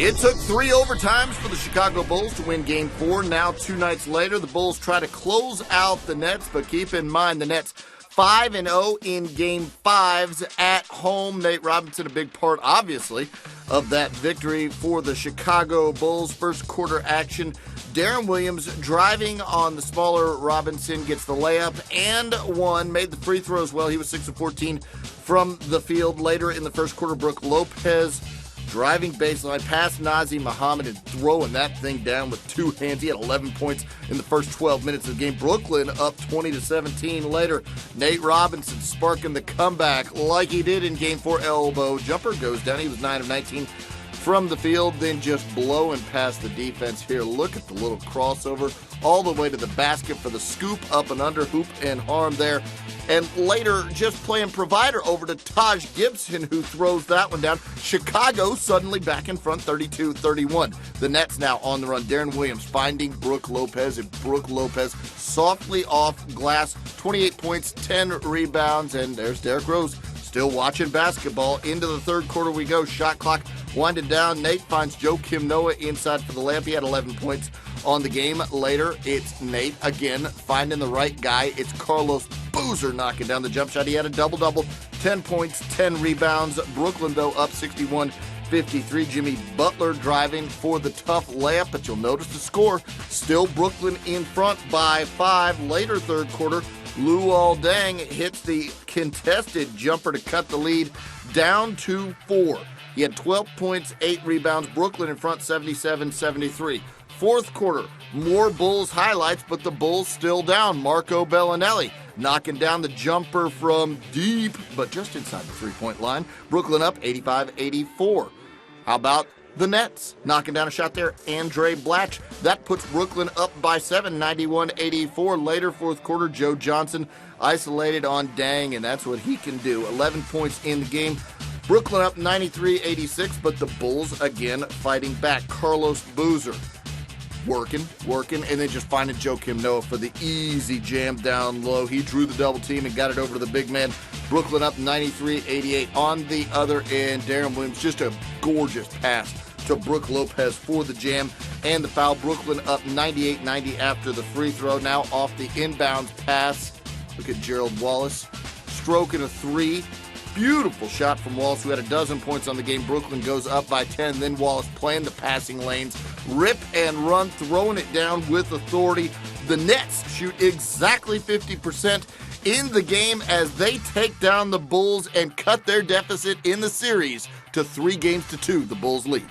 It took 3 overtimes for the Chicago Bulls to win Game 4. Now, 2 nights later, the Bulls try to close out the Nets, but keep in mind the Nets 5-0 in Game 5s at home. Nate Robinson, a big part, obviously, of that victory for the Chicago Bulls. First quarter action, Deron Williams driving on the smaller Robinson, gets the layup and one, made the free throw as well. He was 6 of 14 from the field. Later in the first quarter, Brook Lopez driving baseline past Nazr Mohammed and throwing that thing down with 2 hands. He had 11 points in the first 12 minutes of the game. Brooklyn up 20-17 later. Nate Robinson sparking the comeback like he did in Game 4. Elbow jumper goes down. He was 9 of 19 from the field, then just blowing past the defense here. Look at the little crossover all the way to the basket for the scoop, up and under, hoop and harm there. And later, just playing provider over to Taj Gibson, who throws that one down. Chicago suddenly back in front, 32-31. The Nets now on the run. Deron Williams finding Brook Lopez, and Brook Lopez softly off glass, 28 points, 10 rebounds, and there's Derrick Rose still watching basketball. Into the third quarter we go. Shot clock winding down. Nate finds Joakim Noah inside for the layup. He had 11 points on the game. Later, it's Nate again finding the right guy. It's Carlos Boozer knocking down the jump shot. He had a double-double, 10 points, 10 rebounds. Brooklyn, though, up 61-53. Jimmy Butler driving for the tough layup, but you'll notice the score. Still Brooklyn in front by 5. Later third quarter, Luol Deng hits the contested jumper to cut the lead down to 4. He had 12 points, 8 rebounds. Brooklyn in front 77-73. Fourth quarter, more Bulls highlights, but the Bulls still down. Marco Bellinelli knocking down the jumper from deep, but just inside the three-point line. Brooklyn up 85-84. How about the Nets knocking down a shot there? Andre Blatch. That puts Brooklyn up by 7, 91-84. Later, fourth quarter, Joe Johnson isolated on Deng, and that's what he can do. 11 points in the game. Brooklyn up 93-86, but the Bulls again fighting back. Carlos Boozer working, and then just finding Joakim Noah for the easy jam down low. He drew the double team and got it over to the big man. Brooklyn up 93-88. On the other end, Deron Williams, just a gorgeous pass to Brook Lopez for the jam and the foul. Brooklyn up 98-90 after the free throw. Now off the inbounds pass. Look at Gerald Wallace stroking a 3. Beautiful shot from Wallace, who had a dozen points on the game. Brooklyn goes up by 10. Then Wallace playing the passing lanes. Rip and run, throwing it down with authority. The Nets shoot exactly 50% in the game as they take down the Bulls and cut their deficit in the series to 3-2. The Bulls lead.